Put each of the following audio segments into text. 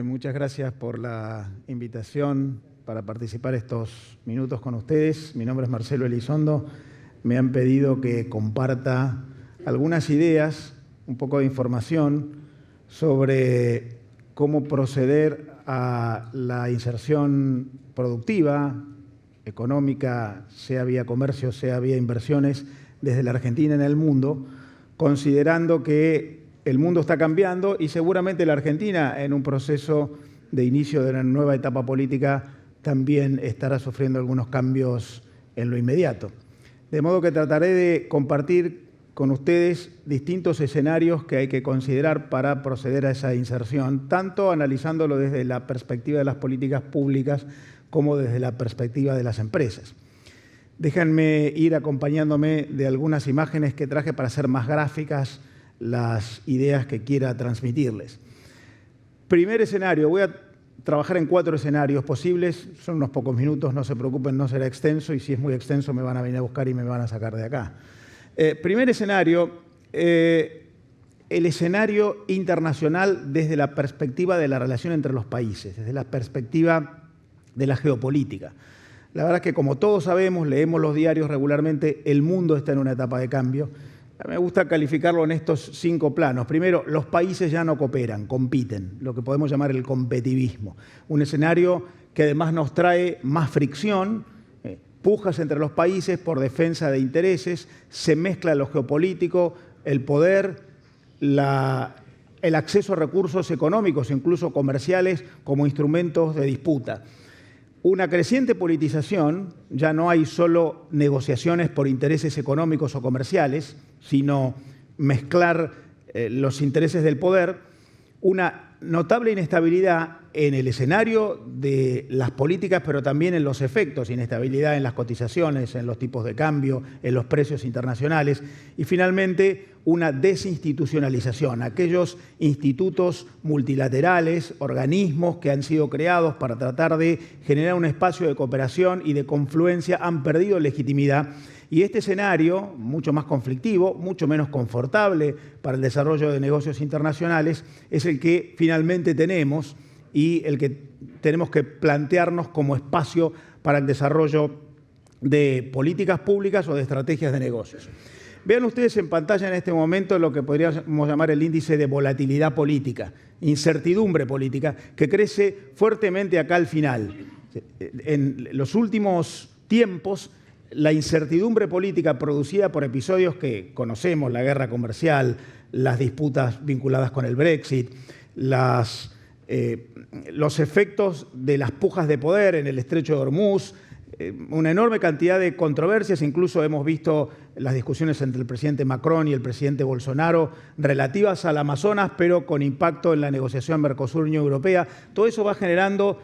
Muchas gracias por la invitación para participar estos minutos con ustedes. Mi nombre es Marcelo Elizondo. Me han pedido que comparta algunas ideas, un poco de información sobre cómo proceder a la inserción productiva, económica, sea vía comercio, sea vía inversiones, desde la Argentina en el mundo, considerando que el mundo está cambiando y seguramente la Argentina, en un proceso de inicio de una nueva etapa política, también estará sufriendo algunos cambios en lo inmediato. De modo que trataré de compartir con ustedes distintos escenarios que hay que considerar para proceder a esa inserción, tanto analizándolo desde la perspectiva de las políticas públicas como desde la perspectiva de las empresas. Déjenme ir acompañándome de algunas imágenes que traje para hacer más gráficas las ideas que quiera transmitirles. Primer escenario, voy a trabajar en 4 escenarios posibles, son unos pocos minutos, no se preocupen, no será extenso y si es muy extenso me van a venir a buscar y me van a sacar de acá. Primer escenario, el escenario internacional desde la perspectiva de la relación entre los países, desde la perspectiva de la geopolítica. La verdad es que como todos sabemos, leemos los diarios regularmente, el mundo está en una etapa de cambio. Me gusta calificarlo en estos 5 planos. Primero, los países ya no cooperan, compiten, lo que podemos llamar el competitivismo. Un escenario que además nos trae más fricción, pujas entre los países por defensa de intereses, se mezcla lo geopolítico, el poder, el acceso a recursos económicos, incluso comerciales, como instrumentos de disputa. Una creciente politización, ya no hay solo negociaciones por intereses económicos o comerciales, sino mezclar los intereses del poder, una notable inestabilidad en el escenario de las políticas, pero también en los efectos, inestabilidad en las cotizaciones, en los tipos de cambio, en los precios internacionales y finalmente una desinstitucionalización, aquellos institutos multilaterales, organismos que han sido creados para tratar de generar un espacio de cooperación y de confluencia han perdido legitimidad. Y este escenario, mucho más conflictivo, mucho menos confortable para el desarrollo de negocios internacionales, es el que finalmente tenemos y el que tenemos que plantearnos como espacio para el desarrollo de políticas públicas o de estrategias de negocios. Vean ustedes en pantalla en este momento lo que podríamos llamar el índice de volatilidad política, incertidumbre política, que crece fuertemente acá al final. En los últimos tiempos, la incertidumbre política producida por episodios que conocemos, la guerra comercial, las disputas vinculadas con el Brexit, los efectos de las pujas de poder en el estrecho de Hormuz, una enorme cantidad de controversias, incluso hemos visto las discusiones entre el presidente Macron y el presidente Bolsonaro relativas al Amazonas, pero con impacto en la negociación Mercosur-Unión Europea. Todo eso va generando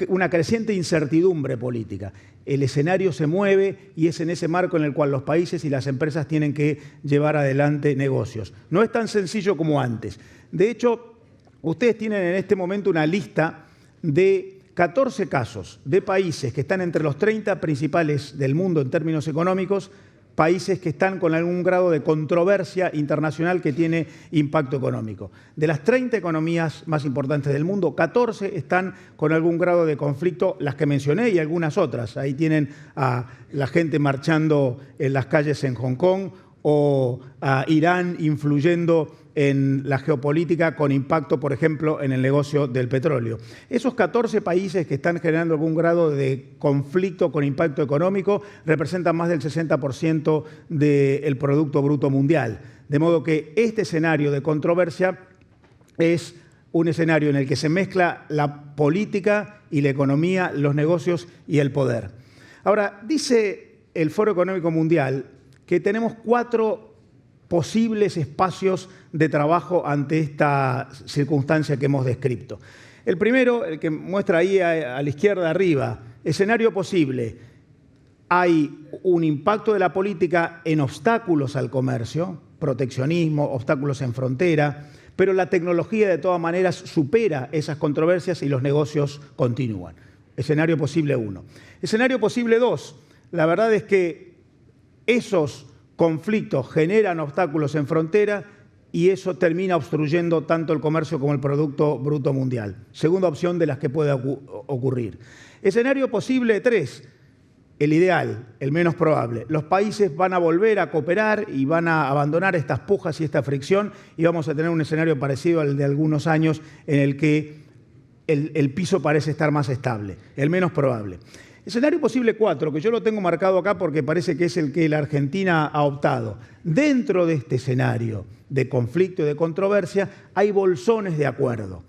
una creciente incertidumbre política. El escenario se mueve y es en ese marco en el cual los países y las empresas tienen que llevar adelante negocios. No es tan sencillo como antes. De hecho, ustedes tienen en este momento una lista de 14 casos de países que están entre los 30 principales del mundo en términos económicos, países que están con algún grado de controversia internacional que tiene impacto económico. De las 30 economías más importantes del mundo, 14 están con algún grado de conflicto, las que mencioné y algunas otras. Ahí tienen a la gente marchando en las calles en Hong Kong o a Irán influyendo en la geopolítica con impacto, por ejemplo, en el negocio del petróleo. Esos 14 países que están generando algún grado de conflicto con impacto económico representan más del 60% del Producto Bruto Mundial. De modo que este escenario de controversia es un escenario en el que se mezcla la política y la economía, los negocios y el poder. Ahora, dice el Foro Económico Mundial que tenemos 4 posibles espacios de trabajo ante esta circunstancia que hemos descrito. El primero, el que muestra ahí a la izquierda arriba, escenario posible. Hay un impacto de la política en obstáculos al comercio, proteccionismo, obstáculos en frontera, pero la tecnología de todas maneras supera esas controversias y los negocios continúan. Escenario posible 1. Escenario posible 2. La verdad es que esos conflictos generan obstáculos en frontera y eso termina obstruyendo tanto el comercio como el Producto Bruto Mundial. Segunda opción de las que puede ocurrir. Escenario posible 3. El ideal, el menos probable. Los países van a volver a cooperar y van a abandonar estas pujas y esta fricción y vamos a tener un escenario parecido al de algunos años en el que el piso parece estar más estable, el menos probable. Escenario posible 4, que yo lo tengo marcado acá porque parece que es el que la Argentina ha optado. Dentro de este escenario de conflicto y de controversia hay bolsones de acuerdo.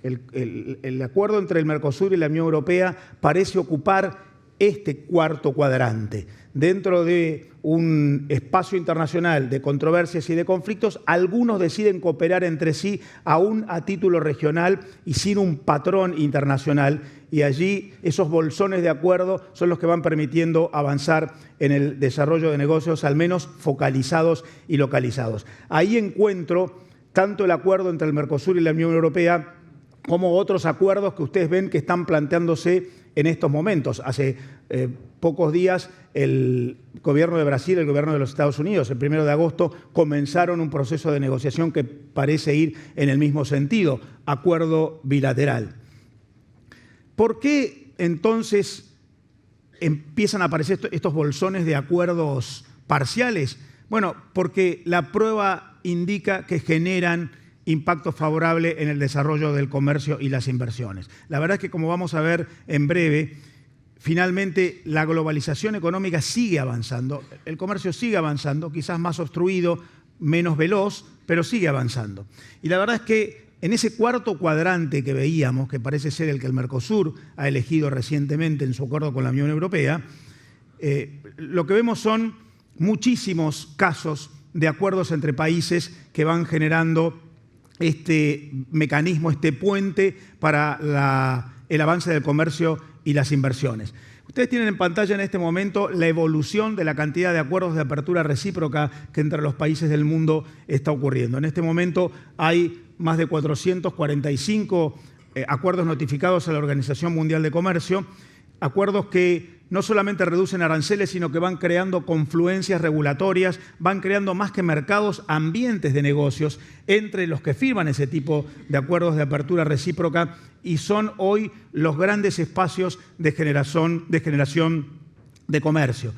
El acuerdo entre el Mercosur y la Unión Europea parece ocupar este cuarto cuadrante. Dentro de un espacio internacional de controversias y de conflictos, algunos deciden cooperar entre sí aún a título regional y sin un patrón internacional, y allí esos bolsones de acuerdo son los que van permitiendo avanzar en el desarrollo de negocios, al menos focalizados y localizados. Ahí encuentro tanto el acuerdo entre el Mercosur y la Unión Europea como otros acuerdos que ustedes ven que están planteándose en estos momentos. Hace pocos días el gobierno de Brasil, el gobierno de los Estados Unidos, el 1 de agosto, comenzaron un proceso de negociación que parece ir en el mismo sentido, acuerdo bilateral. ¿Por qué entonces empiezan a aparecer estos bolsones de acuerdos parciales? Bueno, porque la prueba indica que generan impacto favorable en el desarrollo del comercio y las inversiones. La verdad es que, como vamos a ver en breve, finalmente la globalización económica sigue avanzando, el comercio sigue avanzando, quizás más obstruido, menos veloz, pero sigue avanzando. Y la verdad es que en ese cuarto cuadrante que veíamos, que parece ser el que el Mercosur ha elegido recientemente en su acuerdo con la Unión Europea, lo que vemos son muchísimos casos de acuerdos entre países que van generando este mecanismo, este puente para el avance del comercio y las inversiones. Ustedes tienen en pantalla en este momento la evolución de la cantidad de acuerdos de apertura recíproca que entre los países del mundo está ocurriendo. En este momento hay más de 445 acuerdos notificados a la Organización Mundial de Comercio, acuerdos que no solamente reducen aranceles, sino que van creando confluencias regulatorias, van creando más que mercados, ambientes de negocios entre los que firman ese tipo de acuerdos de apertura recíproca y son hoy los grandes espacios de generación de comercio.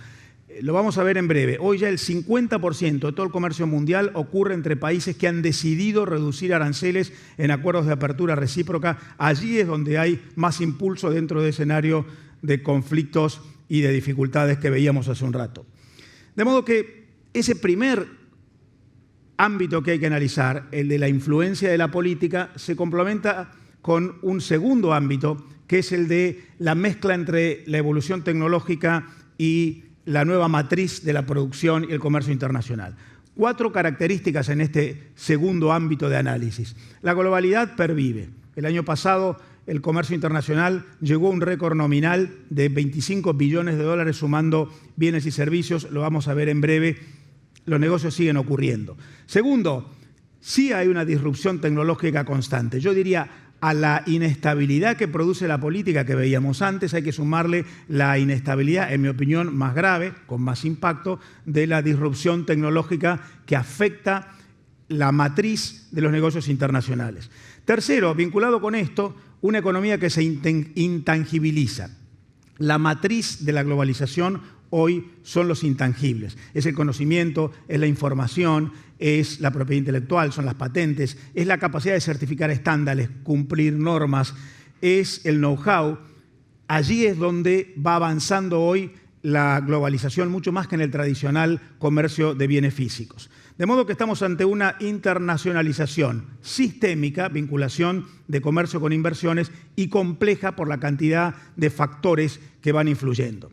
Lo vamos a ver en breve. Hoy ya el 50% de todo el comercio mundial ocurre entre países que han decidido reducir aranceles en acuerdos de apertura recíproca. Allí es donde hay más impulso dentro del escenario de conflictos y de dificultades que veíamos hace un rato. De modo que ese primer ámbito que hay que analizar, el de la influencia de la política, se complementa con un segundo ámbito, que es el de la mezcla entre la evolución tecnológica y la nueva matriz de la producción y el comercio internacional. 4 características en este segundo ámbito de análisis. La globalidad pervive. El año pasado el comercio internacional llegó a un récord nominal de 25 billones de dólares sumando bienes y servicios. Lo vamos a ver en breve. Los negocios siguen ocurriendo. Segundo, sí hay una disrupción tecnológica constante. Yo diría, a la inestabilidad que produce la política que veíamos antes, hay que sumarle la inestabilidad, en mi opinión, más grave, con más impacto, de la disrupción tecnológica que afecta la matriz de los negocios internacionales. Tercero, vinculado con esto, una economía que se intangibiliza. La matriz de la globalización hoy son los intangibles. Es el conocimiento, es la información, es la propiedad intelectual, son las patentes, es la capacidad de certificar estándares, cumplir normas, es el know-how. Allí es donde va avanzando hoy la globalización mucho más que en el tradicional comercio de bienes físicos. De modo que estamos ante una internacionalización sistémica, vinculación de comercio con inversiones y compleja por la cantidad de factores que van influyendo.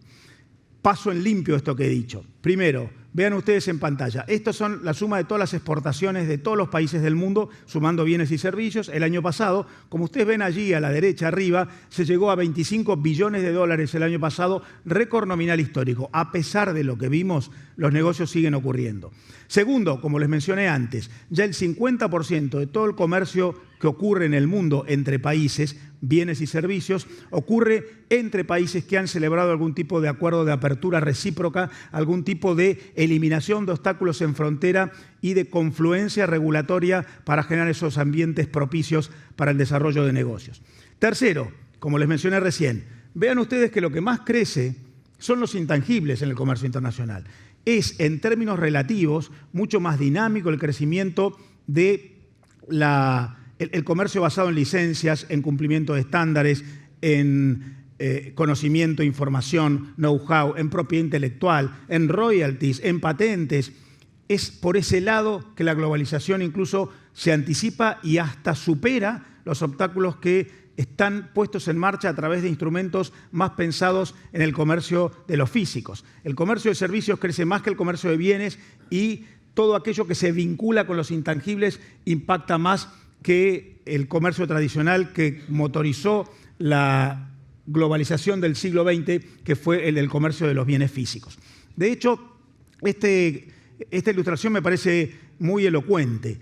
Paso en limpio esto que he dicho. Primero, vean ustedes en pantalla, estas son la suma de todas las exportaciones de todos los países del mundo, sumando bienes y servicios. El año pasado, como ustedes ven allí a la derecha arriba, se llegó a 25 billones de dólares el año pasado, récord nominal histórico. A pesar de lo que vimos, los negocios siguen ocurriendo. Segundo, como les mencioné antes, ya el 50% de todo el comercio que ocurre en el mundo entre países, bienes y servicios, ocurre entre países que han celebrado algún tipo de acuerdo de apertura recíproca, algún tipo de eliminación de obstáculos en frontera y de confluencia regulatoria para generar esos ambientes propicios para el desarrollo de negocios. Tercero, como les mencioné recién, vean ustedes que lo que más crece son los intangibles en el comercio internacional. Es, en términos relativos, mucho más dinámico el crecimiento de el comercio basado en licencias, en cumplimiento de estándares, en conocimiento, información, know-how, en propiedad intelectual, en royalties, en patentes. Es por ese lado que la globalización incluso se anticipa y hasta supera los obstáculos que están puestos en marcha a través de instrumentos más pensados en el comercio de los físicos. El comercio de servicios crece más que el comercio de bienes y todo aquello que se vincula con los intangibles impacta más que el comercio tradicional que motorizó la globalización del siglo XX, que fue el del comercio de los bienes físicos. De hecho, esta ilustración me parece muy elocuente.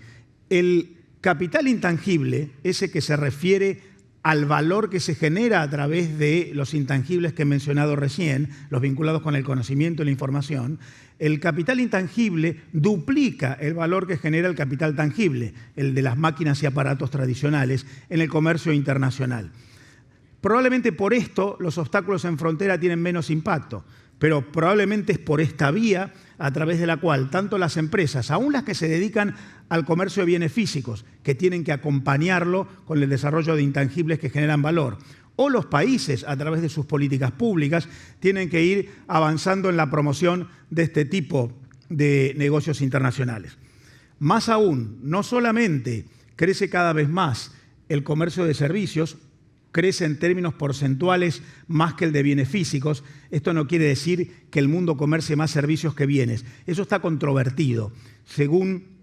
El capital intangible, ese que se refiere al valor que se genera a través de los intangibles que he mencionado recién, los vinculados con el conocimiento y la información, el capital intangible duplica el valor que genera el capital tangible, el de las máquinas y aparatos tradicionales, en el comercio internacional. Probablemente por esto los obstáculos en frontera tienen menos impacto, pero probablemente es por esta vía a través de la cual tanto las empresas, aún las que se dedican al comercio de bienes físicos, que tienen que acompañarlo con el desarrollo de intangibles que generan valor, o los países, a través de sus políticas públicas, tienen que ir avanzando en la promoción de este tipo de negocios internacionales. Más aún, no solamente crece cada vez más el comercio de servicios, crece en términos porcentuales más que el de bienes físicos. Esto no quiere decir que el mundo comercie más servicios que bienes. Eso está controvertido. Según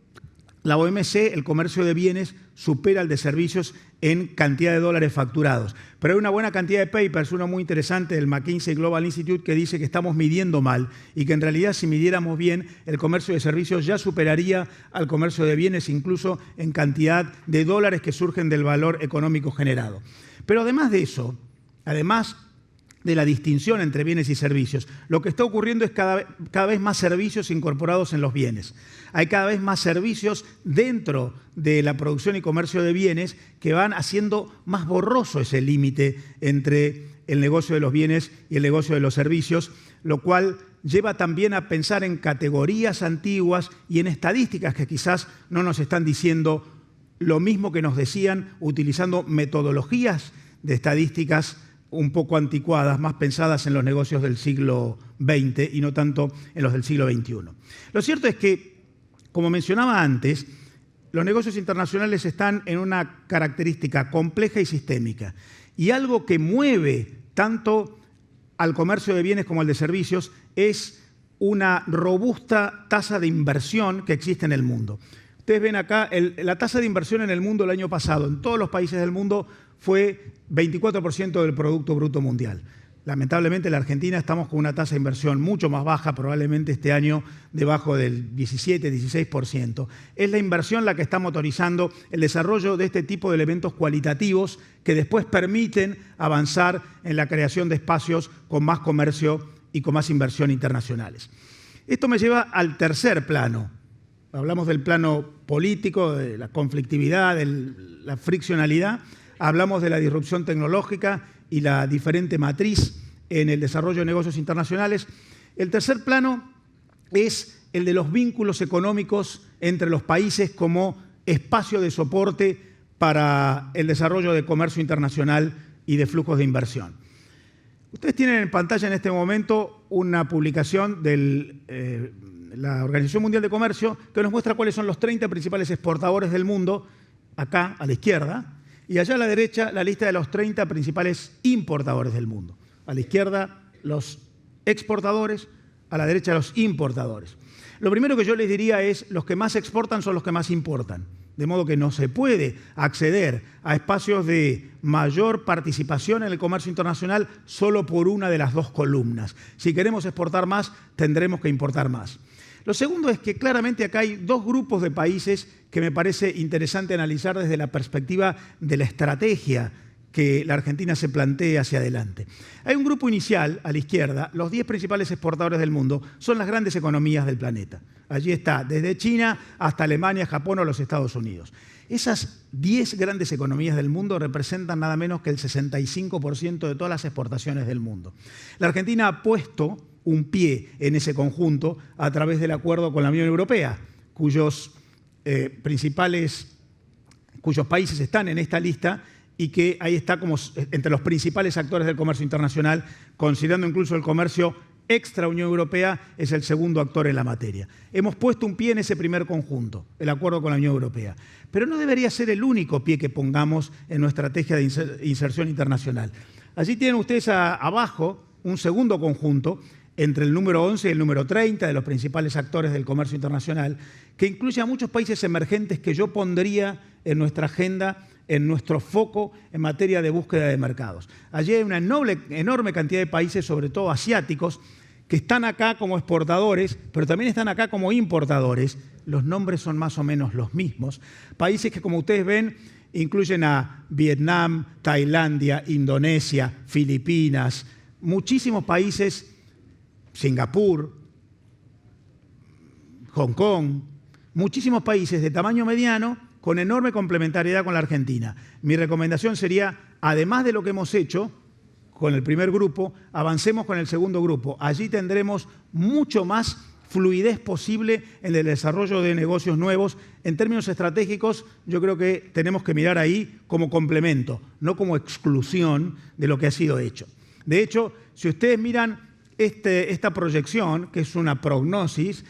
la OMC, el comercio de bienes supera el de servicios en cantidad de dólares facturados. Pero hay una buena cantidad de papers, uno muy interesante del McKinsey Global Institute, que dice que estamos midiendo mal y que en realidad si midiéramos bien, el comercio de servicios ya superaría al comercio de bienes, incluso en cantidad de dólares que surgen del valor económico generado. Pero además de eso, además de la distinción entre bienes y servicios, lo que está ocurriendo es cada vez más servicios incorporados en los bienes. Hay cada vez más servicios dentro de la producción y comercio de bienes que van haciendo más borroso ese límite entre el negocio de los bienes y el negocio de los servicios, lo cual lleva también a pensar en categorías antiguas y en estadísticas que quizás no nos están diciendo lo mismo que nos decían, utilizando metodologías de estadísticas un poco anticuadas, más pensadas en los negocios del siglo XX y no tanto en los del siglo XXI. Lo cierto es que, como mencionaba antes, los negocios internacionales están en una característica compleja y sistémica. Y algo que mueve tanto al comercio de bienes como al de servicios es una robusta tasa de inversión que existe en el mundo. Ustedes ven acá, la tasa de inversión en el mundo el año pasado, en todos los países del mundo, fue 24% del Producto Bruto Mundial. Lamentablemente en la Argentina estamos con una tasa de inversión mucho más baja, probablemente este año debajo del 17-16%. Es la inversión la que está motorizando el desarrollo de este tipo de elementos cualitativos que después permiten avanzar en la creación de espacios con más comercio y con más inversión internacionales. Esto me lleva al tercer plano. Hablamos del plano político, de la conflictividad, de la friccionalidad. Hablamos de la disrupción tecnológica y la diferente matriz en el desarrollo de negocios internacionales. El tercer plano es el de los vínculos económicos entre los países como espacio de soporte para el desarrollo de comercio internacional y de flujos de inversión. Ustedes tienen en pantalla en este momento una publicación de la Organización Mundial de Comercio que nos muestra cuáles son los 30 principales exportadores del mundo, acá a la izquierda, y allá a la derecha la lista de los 30 principales importadores del mundo. A la izquierda los exportadores, a la derecha los importadores. Lo primero que yo les diría es los que más exportan son los que más importan. De modo que no se puede acceder a espacios de mayor participación en el comercio internacional solo por una de las dos columnas. Si queremos exportar más, tendremos que importar más. Lo segundo es que claramente acá hay dos grupos de países que me parece interesante analizar desde la perspectiva de la estrategia que la Argentina se plantee hacia adelante. Hay un grupo inicial, a la izquierda, los 10 principales exportadores del mundo son las grandes economías del planeta. Allí está, desde China hasta Alemania, Japón o los Estados Unidos. Esas 10 grandes economías del mundo representan nada menos que el 65% de todas las exportaciones del mundo. La Argentina ha puesto un pie en ese conjunto a través del acuerdo con la Unión Europea, cuyos países están en esta lista y que ahí está como entre los principales actores del comercio internacional, considerando incluso el comercio extra Unión Europea, es el segundo actor en la materia. Hemos puesto un pie en ese primer conjunto, el acuerdo con la Unión Europea. Pero no debería ser el único pie que pongamos en nuestra estrategia de inserción internacional. Allí tienen ustedes abajo un segundo conjunto entre el número 11 y el número 30 de los principales actores del comercio internacional, que incluye a muchos países emergentes que yo pondría en nuestra agenda, en nuestro foco en materia de búsqueda de mercados. Allí hay una enorme cantidad de países, sobre todo asiáticos, que están acá como exportadores, pero también están acá como importadores. Los nombres son más o menos los mismos. Países que, como ustedes ven, incluyen a Vietnam, Tailandia, Indonesia, Filipinas, muchísimos países, Singapur, Hong Kong, muchísimos países de tamaño mediano con enorme complementariedad con la Argentina. Mi recomendación sería, además de lo que hemos hecho con el primer grupo, avancemos con el segundo grupo. Allí tendremos mucho más fluidez posible en el desarrollo de negocios nuevos. En términos estratégicos, yo creo que tenemos que mirar ahí como complemento, no como exclusión de lo que ha sido hecho. De hecho, si ustedes miran esta proyección, que es una prognosis,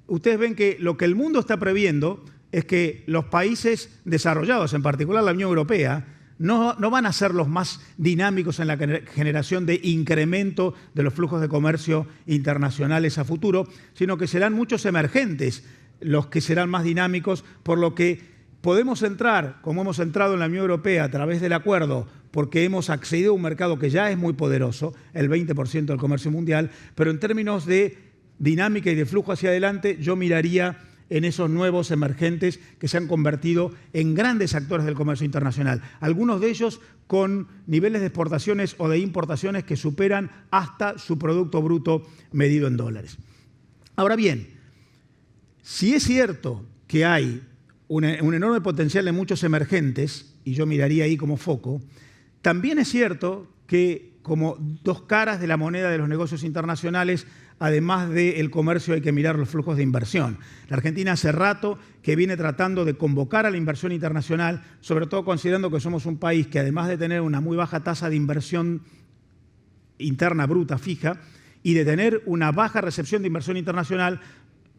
ustedes ven que lo que el mundo está previendo es que los países desarrollados, en particular la Unión Europea, no van a ser los más dinámicos en la generación de incremento de los flujos de comercio internacionales a futuro, sino que serán muchos emergentes los que serán más dinámicos, por lo que podemos entrar, como hemos entrado en la Unión Europea a través del acuerdo, porque hemos accedido a un mercado que ya es muy poderoso, el 20% del comercio mundial, pero en términos de dinámica y de flujo hacia adelante, yo miraría en esos nuevos emergentes que se han convertido en grandes actores del comercio internacional. Algunos de ellos con niveles de exportaciones o de importaciones que superan hasta su Producto Bruto medido en dólares. Ahora bien, si es cierto que hay un enorme potencial en muchos emergentes, y yo miraría ahí como foco, también es cierto que como dos caras de la moneda de los negocios internacionales, además del comercio hay que mirar los flujos de inversión. La Argentina hace rato que viene tratando de convocar a la inversión internacional, sobre todo considerando que somos un país que además de tener una muy baja tasa de inversión interna bruta fija y de tener una baja recepción de inversión internacional,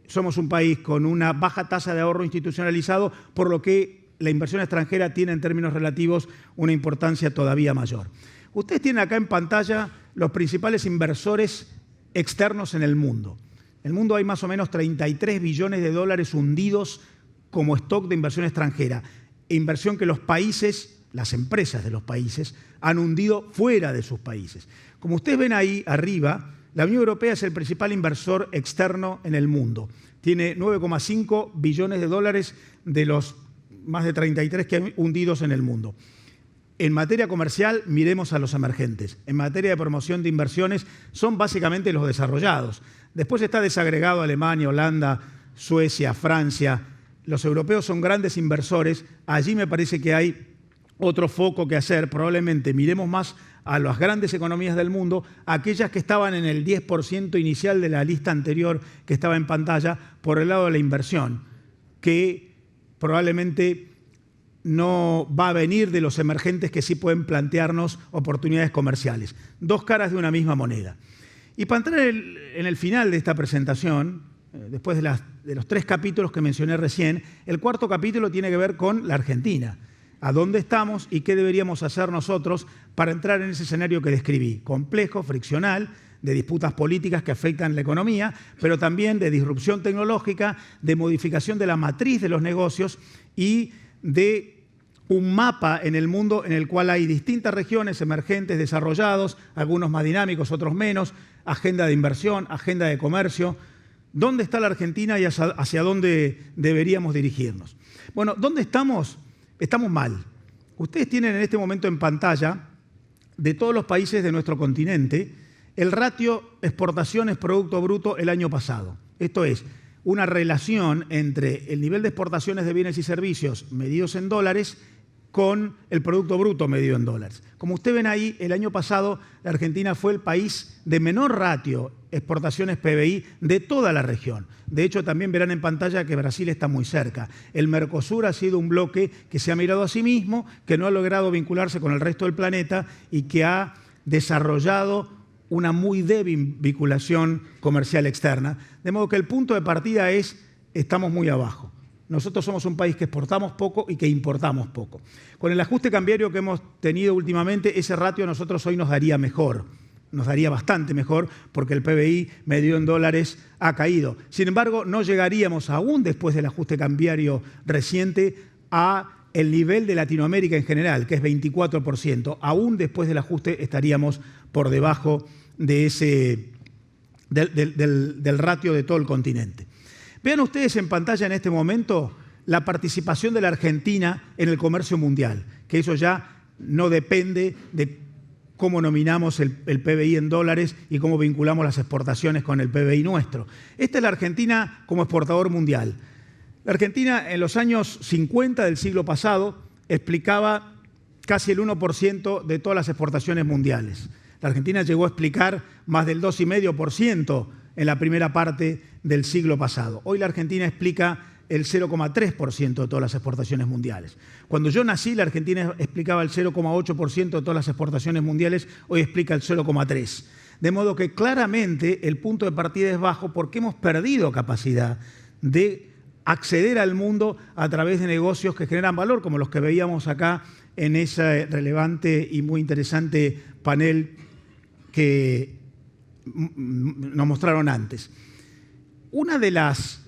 somos un país con una baja tasa de ahorro institucionalizado, por lo que la inversión extranjera tiene en términos relativos una importancia todavía mayor. Ustedes tienen acá en pantalla los principales inversores externos en el mundo. En el mundo hay más o menos 33 billones de dólares hundidos como stock de inversión extranjera, inversión que los países, las empresas de los países, han hundido fuera de sus países. Como ustedes ven ahí arriba, la Unión Europea es el principal inversor externo en el mundo. Tiene 9,5 billones de dólares de los más de 33 que hay hundidos en el mundo. En materia comercial, miremos a los emergentes. En materia de promoción de inversiones, son básicamente los desarrollados. Después está desagregado Alemania, Holanda, Suecia, Francia. Los europeos son grandes inversores. Allí me parece que hay otro foco que hacer. Probablemente miremos más a las grandes economías del mundo, aquellas que estaban en el 10% inicial de la lista anterior que estaba en pantalla, por el lado de la inversión, que probablemente no va a venir de los emergentes que sí pueden plantearnos oportunidades comerciales. Dos caras de una misma moneda. Y para entrar en el final de esta presentación, después de los 3 capítulos que mencioné recién, el cuarto capítulo tiene que ver con la Argentina. A dónde estamos y qué deberíamos hacer nosotros para entrar en ese escenario que describí, complejo, friccional, de disputas políticas que afectan la economía, pero también de disrupción tecnológica, de modificación de la matriz de los negocios y de un mapa en el mundo en el cual hay distintas regiones emergentes, desarrollados, algunos más dinámicos, otros menos, agenda de inversión, agenda de comercio. ¿Dónde está la Argentina y hacia dónde deberíamos dirigirnos? Bueno, ¿dónde estamos? Estamos mal. Ustedes tienen en este momento en pantalla, de todos los países de nuestro continente, el ratio exportaciones-producto bruto el año pasado. Esto es una relación entre el nivel de exportaciones de bienes y servicios medidos en dólares con el Producto Bruto medido en dólares. Como ustedes ven ahí, el año pasado la Argentina fue el país de menor ratio exportaciones PBI de toda la región. De hecho, también verán en pantalla que Brasil está muy cerca. El Mercosur ha sido un bloque que se ha mirado a sí mismo, que no ha logrado vincularse con el resto del planeta y que ha desarrollado una muy débil vinculación comercial externa. De modo que el punto de partida es, estamos muy abajo. Nosotros somos un país que exportamos poco y que importamos poco. Con el ajuste cambiario que hemos tenido últimamente, ese ratio a nosotros hoy nos daría mejor. Nos daría bastante mejor porque el PBI medido en dólares ha caído. Sin embargo, no llegaríamos aún después del ajuste cambiario reciente a el nivel de Latinoamérica en general, que es 24%. Aún después del ajuste estaríamos por debajo de del ratio de todo el continente. Vean ustedes en pantalla en este momento la participación de la Argentina en el comercio mundial, que eso ya no depende de cómo nominamos el PBI en dólares y cómo vinculamos las exportaciones con el PBI nuestro. Esta es la Argentina como exportador mundial. La Argentina en los años 50 del siglo pasado explicaba casi el 1% de todas las exportaciones mundiales. La Argentina llegó a explicar más del 2,5% en la primera parte del siglo pasado. Hoy la Argentina explica el 0,3% de todas las exportaciones mundiales. Cuando yo nací, la Argentina explicaba el 0,8% de todas las exportaciones mundiales, hoy explica el 0,3%. De modo que claramente el punto de partida es bajo porque hemos perdido capacidad de acceder al mundo a través de negocios que generan valor, como los que veíamos acá en ese relevante y muy interesante panel que nos mostraron antes. Una de las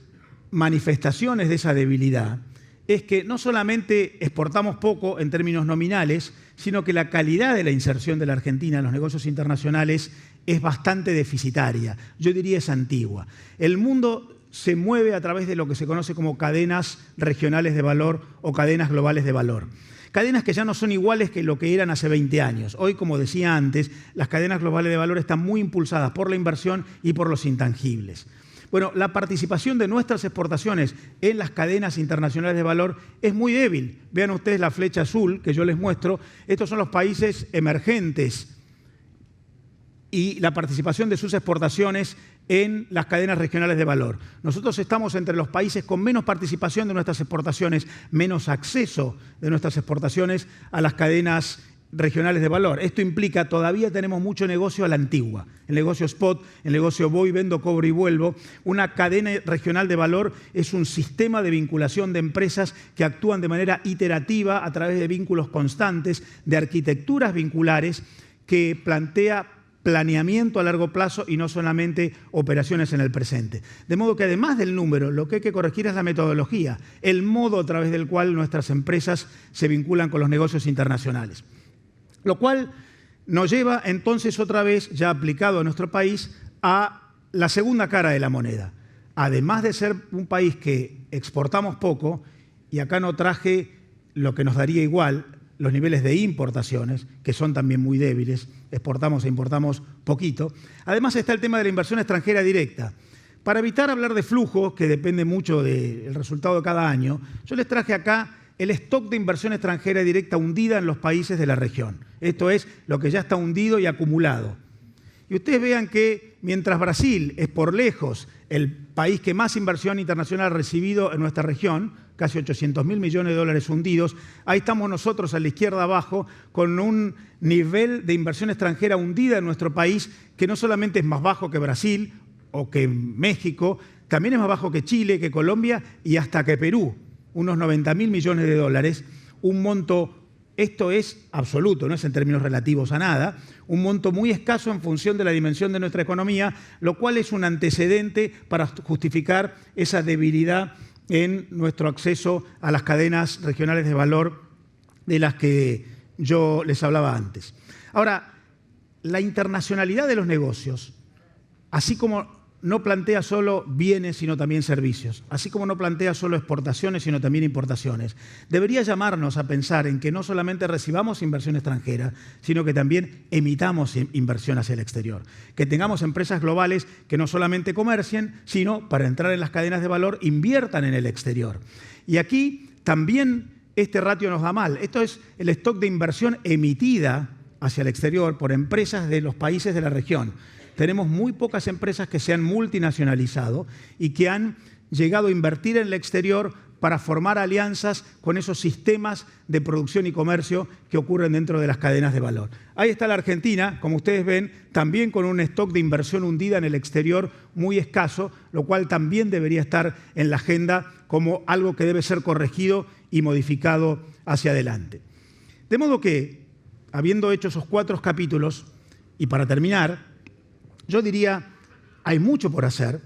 manifestaciones de esa debilidad es que no solamente exportamos poco en términos nominales, sino que la calidad de la inserción de la Argentina en los negocios internacionales es bastante deficitaria. Yo diría es antigua. El mundo se mueve a través de lo que se conoce como cadenas regionales de valor o cadenas globales de valor. Cadenas que ya no son iguales que lo que eran hace 20 años. Hoy, como decía antes, las cadenas globales de valor están muy impulsadas por la inversión y por los intangibles. Bueno, la participación de nuestras exportaciones en las cadenas internacionales de valor es muy débil. Vean ustedes la flecha azul que yo les muestro. Estos son los países emergentes y la participación de sus exportaciones en las cadenas regionales de valor. Nosotros estamos entre los países con menos participación de nuestras exportaciones, menos acceso de nuestras exportaciones a las cadenas regionales de valor. Esto implica todavía tenemos mucho negocio a la antigua, el negocio spot, el negocio voy, vendo, cobro y vuelvo. Una cadena regional de valor es un sistema de vinculación de empresas que actúan de manera iterativa a través de vínculos constantes, de arquitecturas vinculares que plantea planeamiento a largo plazo y no solamente operaciones en el presente. De modo que además del número, lo que hay que corregir es la metodología, el modo a través del cual nuestras empresas se vinculan con los negocios internacionales. Lo cual nos lleva entonces otra vez, ya aplicado a nuestro país, a la segunda cara de la moneda. Además de ser un país que exportamos poco, y acá no traje lo que nos daría igual, los niveles de importaciones, que son también muy débiles, exportamos e importamos poquito. Además está el tema de la inversión extranjera directa. Para evitar hablar de flujos, que depende mucho del resultado de cada año, yo les traje acá el stock de inversión extranjera directa hundida en los países de la región. Esto es lo que ya está hundido y acumulado. Y ustedes vean que mientras Brasil es por lejos el país que más inversión internacional ha recibido en nuestra región, casi 800.000 millones de dólares hundidos, ahí estamos nosotros a la izquierda abajo con un nivel de inversión extranjera hundida en nuestro país que no solamente es más bajo que Brasil o que México, también es más bajo que Chile, que Colombia y hasta que Perú, unos 90.000 millones de dólares, un monto. Esto es absoluto, no es en términos relativos a nada, un monto muy escaso en función de la dimensión de nuestra economía, lo cual es un antecedente para justificar esa debilidad en nuestro acceso a las cadenas regionales de valor de las que yo les hablaba antes. Ahora, la internacionalidad de los negocios, así como no plantea solo bienes, sino también servicios, así como no plantea solo exportaciones, sino también importaciones. Debería llamarnos a pensar en que no solamente recibamos inversión extranjera, sino que también emitamos inversión hacia el exterior. Que tengamos empresas globales que no solamente comercien, sino, para entrar en las cadenas de valor, inviertan en el exterior. Y aquí también este ratio nos da mal. Esto es el stock de inversión emitida hacia el exterior por empresas de los países de la región. Tenemos muy pocas empresas que se han multinacionalizado y que han llegado a invertir en el exterior para formar alianzas con esos sistemas de producción y comercio que ocurren dentro de las cadenas de valor. Ahí está la Argentina, como ustedes ven, también con un stock de inversión hundida en el exterior muy escaso, lo cual también debería estar en la agenda como algo que debe ser corregido y modificado hacia adelante. De modo que, habiendo hecho esos 4 capítulos, y para terminar, yo diría, hay mucho por hacer.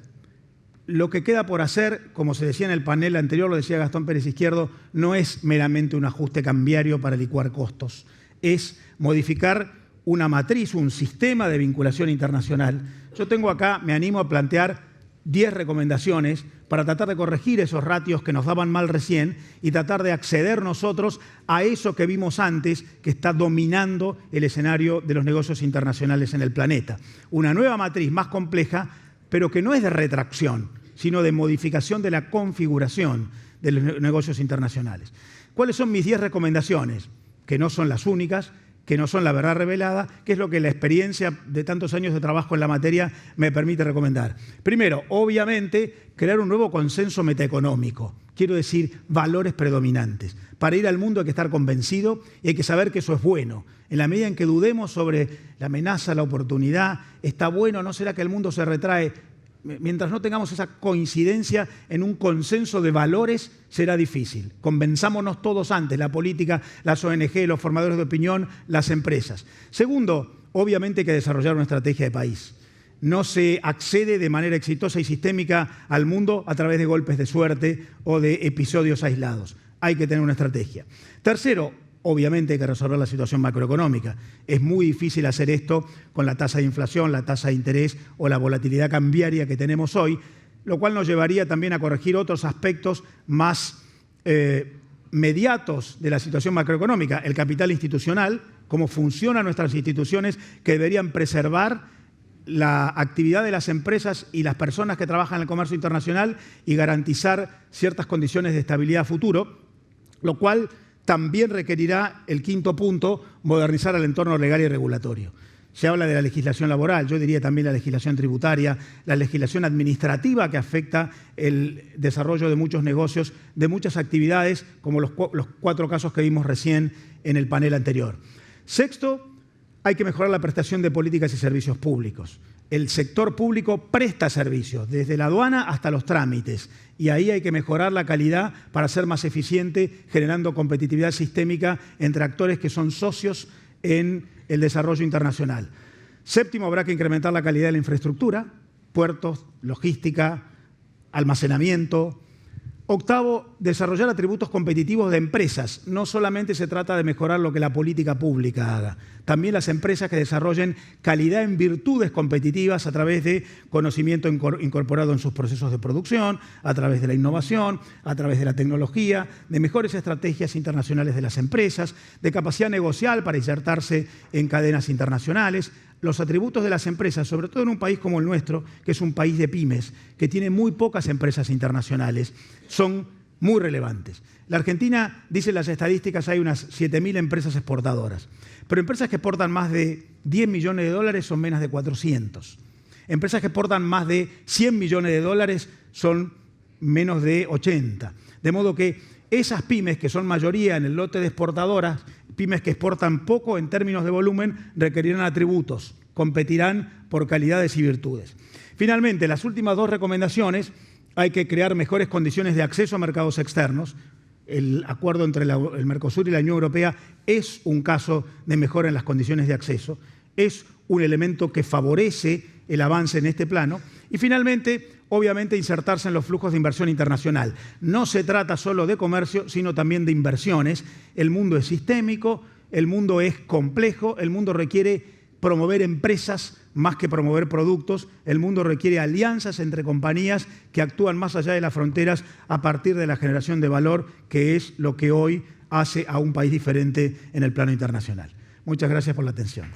Lo que queda por hacer, como se decía en el panel anterior, lo decía Gastón Pérez Izquierdo, no es meramente un ajuste cambiario para licuar costos. Es modificar una matriz, un sistema de vinculación internacional. Yo tengo acá, me animo a plantear 10 recomendaciones para tratar de corregir esos ratios que nos daban mal recién y tratar de acceder nosotros a eso que vimos antes, que está dominando el escenario de los negocios internacionales en el planeta. Una nueva matriz más compleja, pero que no es de retracción, sino de modificación de la configuración de los negocios internacionales. ¿Cuáles son mis 10 recomendaciones? Que no son las únicas, que no son la verdad revelada, que es lo que la experiencia de tantos años de trabajo en la materia me permite recomendar. Primero, obviamente, crear un nuevo consenso metaeconómico. Quiero decir, valores predominantes. Para ir al mundo hay que estar convencido y hay que saber que eso es bueno. En la medida en que dudemos sobre la amenaza, la oportunidad, está bueno, ¿no será que el mundo se retrae? Mientras no tengamos esa coincidencia en un consenso de valores, será difícil. Convenzámonos todos antes, la política, las ONG, los formadores de opinión, las empresas. Segundo, obviamente hay que desarrollar una estrategia de país. No se accede de manera exitosa y sistémica al mundo a través de golpes de suerte o de episodios aislados. Hay que tener una estrategia. Tercero, obviamente hay que resolver la situación macroeconómica. Es muy difícil hacer esto con la tasa de inflación, la tasa de interés o la volatilidad cambiaria que tenemos hoy, lo cual nos llevaría también a corregir otros aspectos más mediatos de la situación macroeconómica. El capital institucional, cómo funcionan nuestras instituciones que deberían preservar la actividad de las empresas y las personas que trabajan en el comercio internacional y garantizar ciertas condiciones de estabilidad a futuro, lo cual también requerirá, el quinto punto, modernizar el entorno legal y regulatorio. Se habla de la legislación laboral, yo diría también la legislación tributaria, la legislación administrativa que afecta el desarrollo de muchos negocios, de muchas actividades, como los 4 casos que vimos recién en el panel anterior. Sexto, hay que mejorar la prestación de políticas y servicios públicos. El sector público presta servicios, desde la aduana hasta los trámites, y ahí hay que mejorar la calidad para ser más eficiente, generando competitividad sistémica entre actores que son socios en el desarrollo internacional. Séptimo, habrá que incrementar la calidad de la infraestructura, puertos, logística, almacenamiento. Octavo, desarrollar atributos competitivos de empresas. No solamente se trata de mejorar lo que la política pública haga, también las empresas que desarrollen calidad en virtudes competitivas a través de conocimiento incorporado en sus procesos de producción, a través de la innovación, a través de la tecnología, de mejores estrategias internacionales de las empresas, de capacidad negocial para insertarse en cadenas internacionales. Los atributos de las empresas, sobre todo en un país como el nuestro, que es un país de pymes, que tiene muy pocas empresas internacionales, son muy relevantes. La Argentina, dicen las estadísticas, hay unas 7.000 empresas exportadoras, pero empresas que exportan más de 10 millones de dólares son menos de 400. Empresas que exportan más de 100 millones de dólares son menos de 80. De modo que esas pymes, que son mayoría en el lote de exportadoras, pymes que exportan poco en términos de volumen, requerirán atributos, competirán por calidades y virtudes. Finalmente, las últimas 2 recomendaciones: hay que crear mejores condiciones de acceso a mercados externos. El acuerdo entre el Mercosur y la Unión Europea es un caso de mejora en las condiciones de acceso, es un elemento que favorece el avance en este plano. Y finalmente, obviamente, insertarse en los flujos de inversión internacional. No se trata solo de comercio, sino también de inversiones. El mundo es sistémico, el mundo es complejo, el mundo requiere promover empresas más que promover productos. El mundo requiere alianzas entre compañías que actúan más allá de las fronteras a partir de la generación de valor, que es lo que hoy hace a un país diferente en el plano internacional. Muchas gracias por la atención.